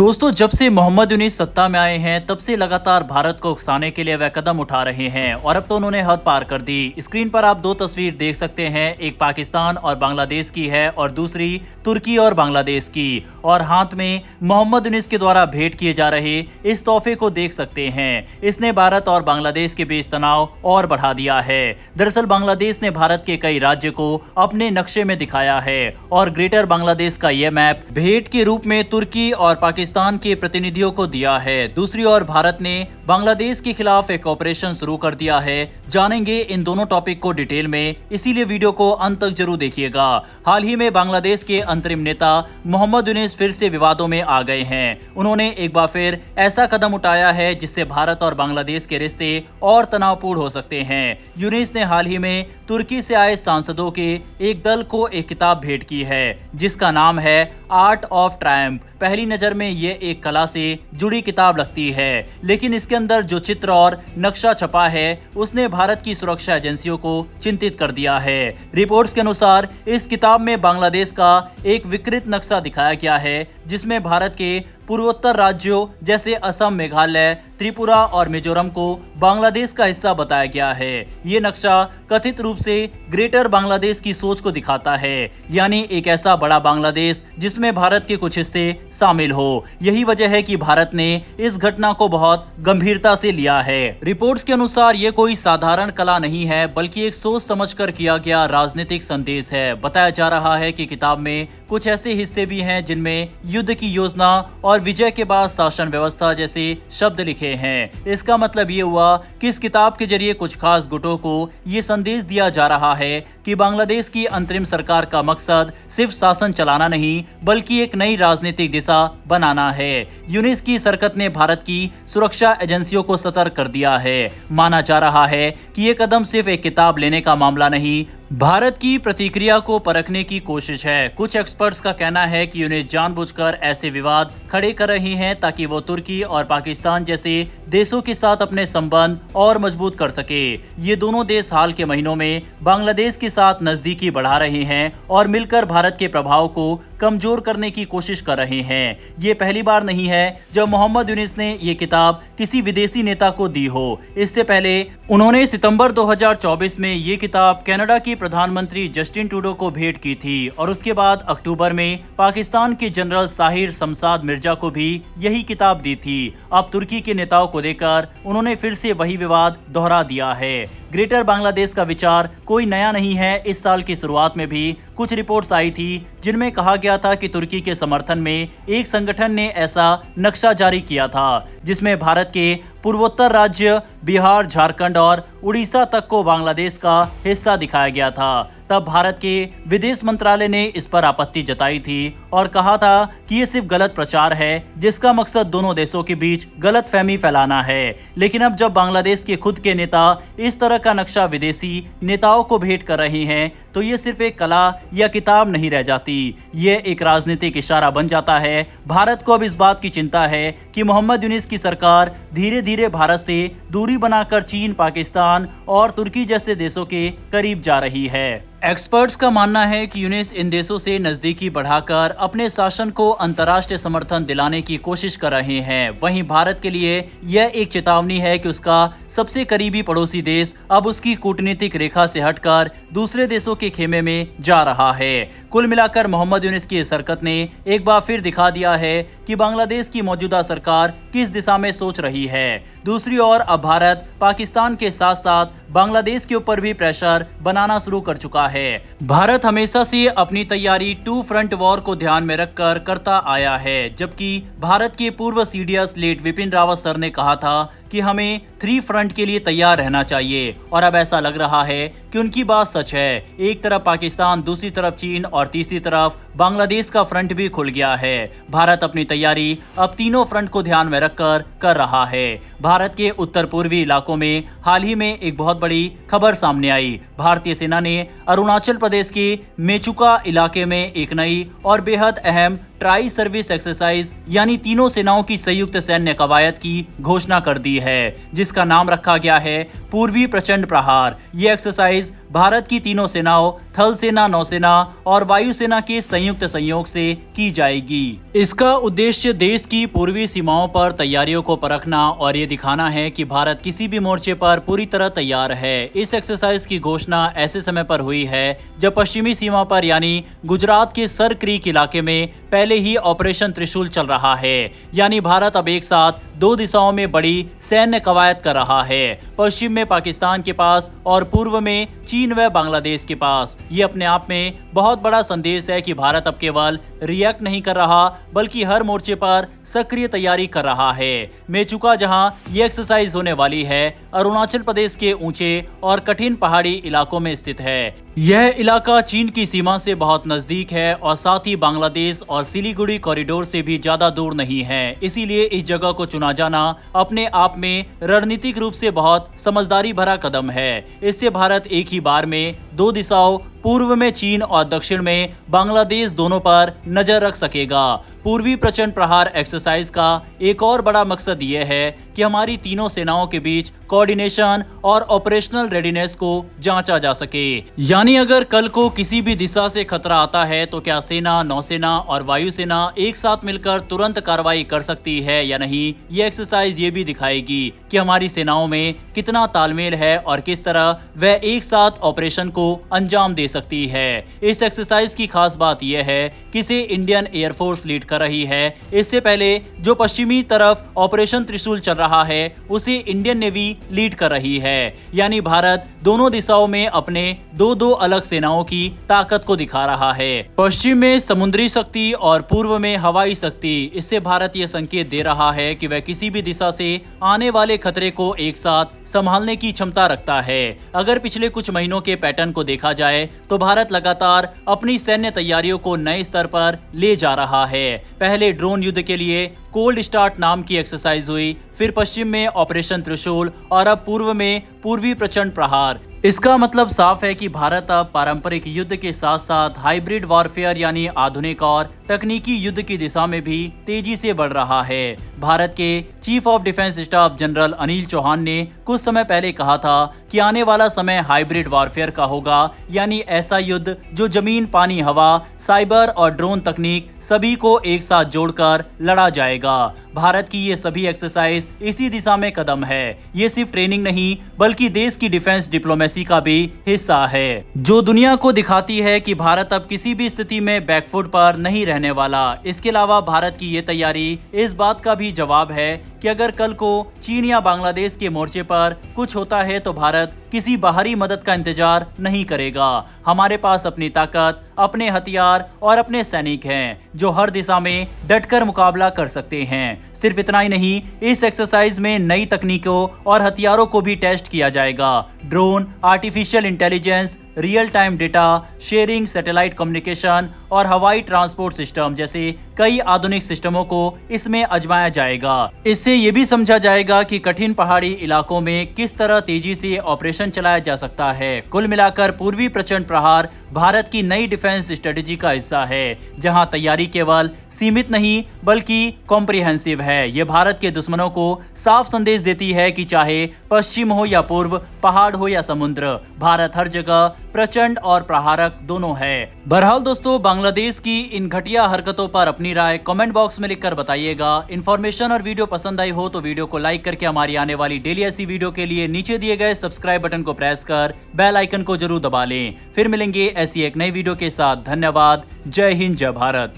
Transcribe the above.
दोस्तों, जब से मोहम्मद यूनुस सत्ता में आए हैं तब से लगातार भारत को उकसाने के लिए वह कदम उठा रहे हैं और अब तो उन्होंने हद पार कर दी। स्क्रीन पर आप दो तस्वीर देख सकते हैं, एक पाकिस्तान और बांग्लादेश की है और दूसरी तुर्की और बांग्लादेश की, और हाथ में मोहम्मद यूनुस के द्वारा भेंट किए जा रहे इस तोहफे को देख सकते हैं। इसने भारत और बांग्लादेश के बीच तनाव और बढ़ा दिया है। दरअसल बांग्लादेश ने भारत के कई राज्य को अपने नक्शे में दिखाया है और ग्रेटर बांग्लादेश का यह मैप भेंट के रूप में तुर्की और पाकिस्तान के प्रतिनिधियों को दिया है। दूसरी ओर भारत ने बांग्लादेश के खिलाफ एक ऑपरेशन शुरू कर दिया है। जानेंगे इन दोनों टॉपिक को डिटेल में, इसीलिए वीडियो को अंत तक जरूर देखिएगा। हाल ही में बांग्लादेश के अंतरिम नेता मोहम्मद यूनुस फिर से विवादों में आ गए हैं। उन्होंने एक बार फिर ऐसा कदम उठाया है जिससे भारत और बांग्लादेश के रिश्ते और तनावपूर्ण हो सकते हैं। यूनुस ने हाल ही में तुर्की से आए सांसदों के एक दल को एक किताब भेंट की है जिसका नाम है आर्ट ऑफ ट्रायम्फ। पहली नजर में ये एक कला से जुड़ी किताब लगती है, लेकिन इसके अंदर जो चित्र और नक्शा छपा है उसने भारत की सुरक्षा एजेंसियों को चिंतित कर दिया है। रिपोर्ट्स के अनुसार इस किताब में बांग्लादेश का एक विकृत नक्शा दिखाया गया है जिसमें भारत के पूर्वोत्तर राज्यों जैसे असम, मेघालय, त्रिपुरा और मिजोरम को बांग्लादेश का हिस्सा बताया गया है। ये नक्शा कथित रूप से ग्रेटर बांग्लादेश की सोच को दिखाता है, यानी एक ऐसा बड़ा बांग्लादेश जिसमें भारत के कुछ हिस्से शामिल हो। यही वजह है कि भारत ने इस घटना को बहुत गंभीरता से लिया है। रिपोर्ट्स के अनुसार ये कोई साधारण कला नहीं है, बल्कि एक सोच समझकर किया गया राजनीतिक संदेश है। बताया जा रहा है कि किताब में कुछ ऐसे हिस्से भी हैं जिनमें युद्ध की योजना और विजय के बाद शासन व्यवस्था जैसे शब्द लिखे हैं। इसका मतलब ये हुआ कि इस किताब के जरिए कुछ खास गुटों को ये संदेश दिया जा रहा है कि बांग्लादेश की अंतरिम सरकार का मकसद सिर्फ शासन चलाना नहीं, बल्कि एक नई राजनीतिक दिशा बनाना है। यूनुस की सरकत ने भारत की सुरक्षा एजेंसियों को सतर्क कर दिया है। माना जा रहा है कि ये कदम सिर्फ एक किताब लेने का मामला नहीं, भारत की प्रतिक्रिया को परखने की कोशिश है। कुछ एक्सपर्ट्स का कहना है कि यूनुस जानबूझकर ऐसे विवाद खड़े कर रही हैं ताकि वो तुर्की और पाकिस्तान जैसे देशों के साथ अपने संबंध और मजबूत कर सके। ये दोनों देश हाल के महीनों में बांग्लादेश के साथ नजदीकी बढ़ा रहे हैं और मिलकर भारत के प्रभाव को कमजोर करने की कोशिश कर रहे हैं। ये पहली बार नहीं है जब मोहम्मद यूनुस ने ये किताब किसी विदेशी नेता को दी हो। इससे पहले उन्होंने सितंबर 2024 में ये किताब कनाडा की प्रधानमंत्री जस्टिन ट्रूडो को भेंट की थी और उसके बाद अक्टूबर में पाकिस्तान के जनरल साहिर शमशाद मिर्जा को भी यही किताब दी थी। अब तुर्की के नेताओं को देकर उन्होंने फिर से वही विवाद दोहरा दिया है। ग्रेटर बांग्लादेश का विचार कोई नया नहीं है। इस साल की शुरुआत में भी कुछ रिपोर्ट्स आई थी जिनमें कहा गया था कि तुर्की के समर्थन में एक संगठन ने ऐसा नक्शा जारी किया था जिसमें भारत के पूर्वोत्तर राज्य बिहार, झारखंड और उड़ीसा तक को बांग्लादेश का हिस्सा दिखाया गया था। तब भारत के विदेश मंत्रालय ने इस पर आपत्ति जताई थी और कहा था कि ये सिर्फ गलत प्रचार है जिसका मकसद दोनों देशों के बीच गलतफहमी फैलाना है। लेकिन अब जब बांग्लादेश के खुद के नेता इस तरह का नक्शा विदेशी नेताओं को भेंट कर रहे हैं तो ये सिर्फ एक कला या किताब नहीं रह जाती, ये एक राजनीतिक इशारा बन जाता है। भारत को अब इस बात की चिंता है कि मोहम्मद यूनुस की सरकार धीरे धीरे भारत से दूरी बनाकर चीन, पाकिस्तान और तुर्की जैसे देशों के करीब जा रही है। एक्सपर्ट्स का मानना है कि यूनुस इन देशों से नजदीकी बढ़ाकर अपने शासन को अंतर्राष्ट्रीय समर्थन दिलाने की कोशिश कर रहे हैं। वहीं भारत के लिए यह एक चेतावनी है कि उसका सबसे करीबी पड़ोसी देश अब उसकी कूटनीतिक रेखा से हटकर दूसरे देशों के खेमे में जा रहा है। कुल मिलाकर मोहम्मद यूनुस की इस हरकत ने एक बार फिर दिखा दिया है कि बांग्लादेश की मौजूदा सरकार किस दिशा में सोच रही है। दूसरी ओर अब भारत पाकिस्तान के साथ साथ बांग्लादेश के ऊपर भी प्रेशर बनाना शुरू कर चुका है। भारत हमेशा से अपनी तैयारी टू फ्रंट वॉर को ध्यान में रखकर करता आया है, जबकि भारत के पूर्व CDS late Vipin Rawat sir ने कहा था कि हमें 3 फ्रंट के लिए तैयार रहना चाहिए, और अब ऐसा लग रहा है कि उनकी बात सच है। एक तरफ पाकिस्तान, दूसरी तरफ चीन और तीसरी तरफ बांग्लादेश का फ्रंट भी खुल गया है। भारत अपनी तैयारी अब तीनों फ्रंट को ध्यान में रखकर कर रहा है। भारत के उत्तर पूर्वी इलाकों में हाल ही में एक बहुत बड़ी खबर सामने आई। भारतीय सेना ने अरुणाचल प्रदेश के मेचुका इलाके में एक नई और बेहद अहम ट्राई सर्विस एक्सरसाइज यानी तीनों सेनाओं की संयुक्त सैन्य कवायद की घोषणा कर दी है, जिसका नाम रखा गया है पूर्वी प्रचंड प्रहार। ये एक्सरसाइज भारत की तीनों सेनाओं थल सेना, नौसेना और वायुसेना के संयुक्त सहयोग से की जाएगी। इसका उद्देश्य देश की पूर्वी सीमाओं पर तैयारियों को परखना और ये दिखाना है कि भारत किसी भी मोर्चे पर पूरी तरह तैयार है। इस एक्सरसाइज की घोषणा ऐसे समय पर हुई है जब पश्चिमी सीमा पर यानी गुजरात के सर क्रीक इलाके में पहले ही ऑपरेशन त्रिशूल चल रहा है, यानी भारत अब एक साथ दो दिशाओं में बड़ी सैन्य कवायद कर रहा है, पश्चिम में पाकिस्तान के पास और पूर्व में चीन व बांग्लादेश के पास। ये अपने आप में बहुत बड़ा संदेश है कि भारत अब केवल रिएक्ट नहीं कर रहा बल्कि हर मोर्चे पर सक्रिय तैयारी कर रहा है। मेचुका, जहां ये एक्सरसाइज होने वाली है, अरुणाचल प्रदेश के ऊंचे और कठिन पहाड़ी इलाकों में स्थित है। यह इलाका चीन की सीमा से बहुत नजदीक है और साथ ही बांग्लादेश और सिलीगुड़ी कॉरिडोर से भी ज्यादा दूर नहीं है। इसीलिए इस जगह को चुना जाना अपने आप में रणनीतिक रूप से बहुत समझदारी भरा कदम है। इससे भारत एक ही बार में दो दिशाओं, पूर्व में चीन और दक्षिण में बांग्लादेश, दोनों पर नजर रख सकेगा। पूर्वी प्रचंड प्रहार एक्सरसाइज का एक और बड़ा मकसद यह है कि हमारी तीनों सेनाओं के बीच कोऑर्डिनेशन और ऑपरेशनल रेडीनेस को जांचा जा सके। यानी अगर कल को किसी भी दिशा से खतरा आता है तो क्या सेना, नौसेना और वायुसेना एक साथ मिलकर तुरंत कार्रवाई कर सकती है या नहीं। ये एक्सरसाइज ये भी दिखाएगी कि हमारी सेनाओं में कितना तालमेल है और किस तरह वह एक साथ ऑपरेशन को अंजाम दे सकती है। इस एक्सरसाइज की खास बात यह है कि इसे इंडियन एयरफोर्स लीड कर रही है। इससे पहले जो पश्चिमी तरफ ऑपरेशन त्रिशूल चल रहा है उसे इंडियन नेवी लीड कर रही है। यानी भारत दोनों दिशाओं में अपने दो अलग सेनाओं की ताकत को दिखा रहा है, पश्चिम में समुद्री शक्ति और पूर्व में हवाई शक्ति। इससे भारत यह संकेत दे रहा है कि वह किसी भी दिशा से आने वाले खतरे को एक साथ संभालने की क्षमता रखता है। अगर पिछले कुछ महीनों के पैटर्न को देखा जाए तो भारत लगातार अपनी सैन्य तैयारियों को नए स्तर पर ले जा रहा है। पहले ड्रोन युद्ध के लिए कोल्ड स्टार्ट नाम की एक्सरसाइज हुई, फिर पश्चिम में ऑपरेशन त्रिशूल और अब पूर्व में पूर्वी प्रचंड प्रहार। इसका मतलब साफ है कि भारत अब पारंपरिक युद्ध के साथ साथ हाइब्रिड वॉरफेयर यानी आधुनिक और तकनीकी युद्ध की दिशा में भी तेजी से बढ़ रहा है। भारत के chief of defence staff general Anil Chauhan ने कुछ समय पहले कहा था कि आने वाला समय हाइब्रिड वॉरफेयर का होगा, यानी ऐसा युद्ध जो जमीन, पानी, हवा, साइबर और ड्रोन तकनीक सभी को एक साथ जोड़कर लड़ा जाएगा। भारत की ये सभी एक्सरसाइज इसी दिशा में कदम है। ये सिर्फ ट्रेनिंग नहीं बल्कि देश की डिफेंस डिप्लोमेसी का भी हिस्सा है, जो दुनिया को दिखाती है कि भारत अब किसी भी स्थिति में बैकफुट पर नहीं रहने वाला। इसके अलावा भारत की ये तैयारी इस बात का भी जवाब है कि अगर कल को चीन या बांग्लादेश के मोर्चे पर कुछ होता है तो भारत किसी बाहरी मदद का इंतजार नहीं करेगा। हमारे पास अपनी ताकत, अपने हथियार और अपने सैनिक हैं जो हर दिशा में डटकर मुकाबला कर सकते हैं। सिर्फ इतना ही नहीं, इस एक्सरसाइज में नई तकनीकों और हथियारों को भी टेस्ट किया जाएगा। Drone, artificial intelligence, real time data sharing, satellite communication और हवाई ट्रांसपोर्ट सिस्टम जैसे कई आधुनिक सिस्टमों को इसमें आजमाया जाएगा। इससे ये भी समझा जाएगा कि कठिन पहाड़ी इलाकों में किस तरह तेजी से ऑपरेशन चलाया जा सकता है। कुल मिलाकर पूर्वी प्रचंड प्रहार भारत की नई डिफेंस स्ट्रेटेजी का हिस्सा है, जहां तैयारी केवल सीमित नहीं बल्कि कॉम्प्रिहेंसिव है। ये भारत के दुश्मनों को साफ संदेश देती है कि चाहे पश्चिम हो या पूर्व, पहाड़ हो या समुद्र, भारत हर जगह प्रचंड और प्रहारक दोनों है। बहरहाल दोस्तों, बांग्लादेश की इन घटिया हरकतों पर अपनी राय कमेंट बॉक्स में लिखकर बताइएगा। इन्फॉर्मेशन और वीडियो पसंद आई हो तो वीडियो को लाइक करके हमारी आने वाली डेली ऐसी वीडियो के लिए नीचे दिए गए सब्सक्राइब बटन को प्रेस कर बेल आइकन को जरूर दबा लें। फिर मिलेंगे ऐसी एक नई वीडियो के साथ। धन्यवाद। जय हिंद, जय भारत।